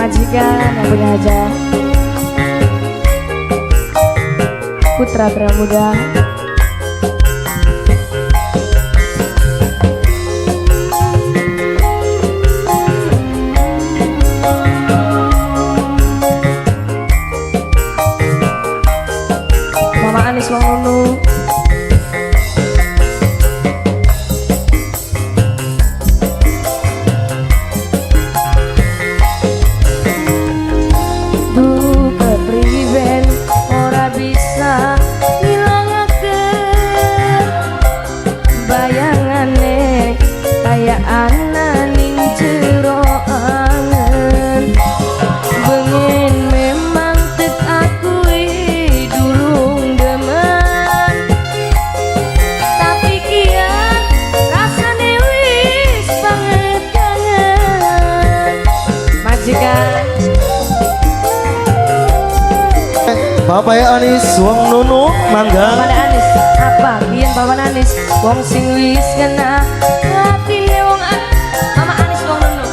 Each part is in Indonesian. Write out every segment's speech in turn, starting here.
majikan yang punya hajat, putra Pramuda. Mama Anis Wong Nunu. Bapak ya Anis Wong Nunu mangga. Bapak Anis apa kian Bapak Anis wong sing wis kena hatine wong Mama Anis Wong Nunu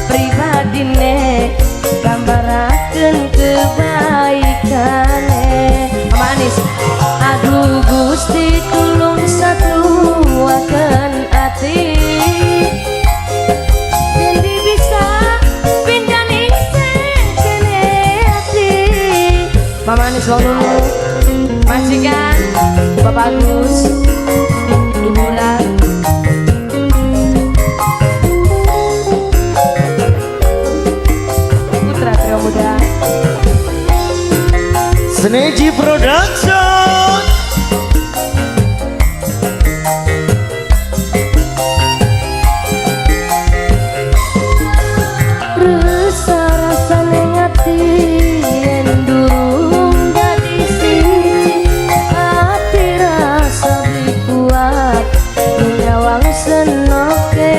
pribadine gambaraken kebaikane. Mama Anis aduh Gusti tulung satuaken ati jadi bisa pindah ning kene ati. Mama Anis Wong Nunu majikan Bapak Agus Ibu Rat putra trio muda Seneji Production. rasa ngati yen durung dadi siji ati rasa kuat nyawang senoke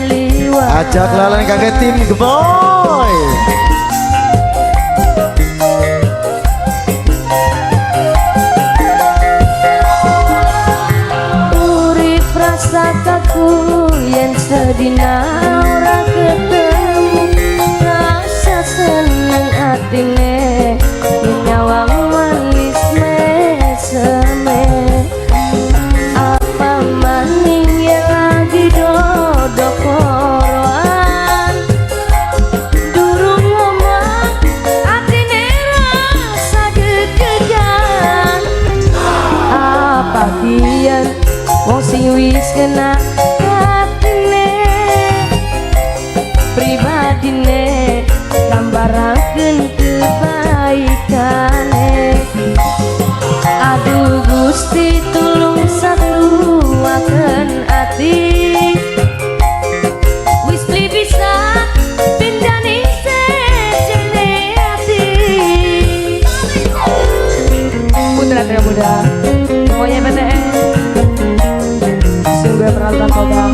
liwat. Ajak lalan kakek tim Geboy. Urip rasa kaku yen sedina ora ketemu rasa seneng atine nyawang manis meseme apa maning yang lagi dodok koroan durung ngomong atine rasa deg-degan apa kian wong sing wis kena hatine pribadine gambaraken kebaikane. Aduh Gusti tulung satuaken ati wis bisa pindah ning sejene ati. Putra trio muda semuanya PTN sungguh peralatan kodam.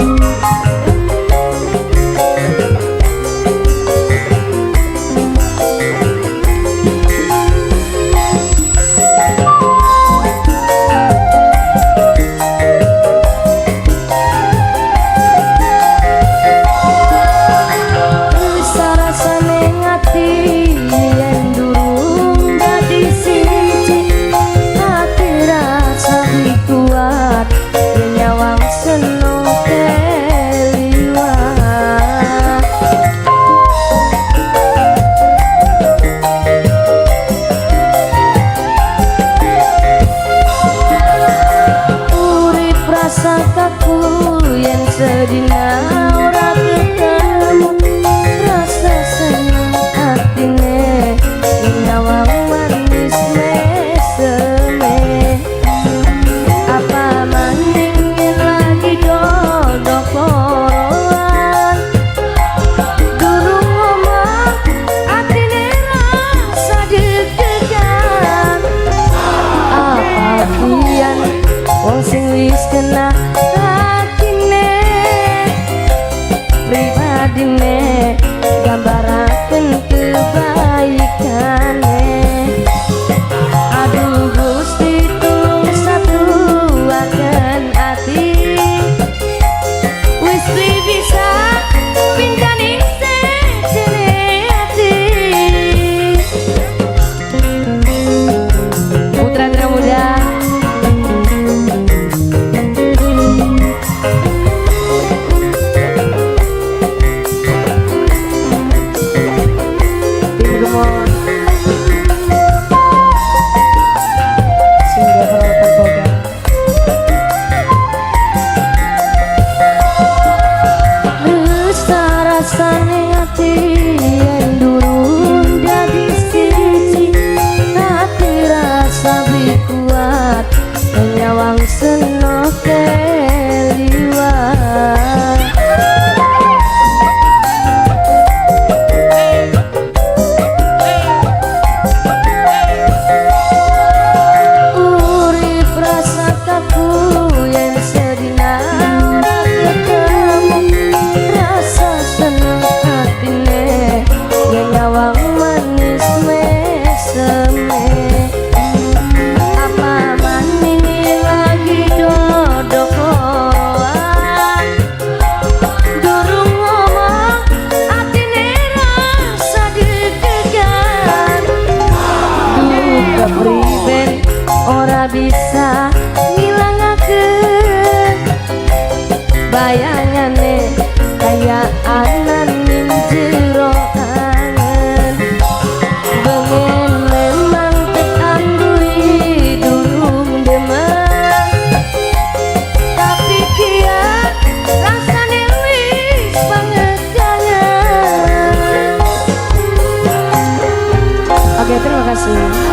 Wabarakatuh.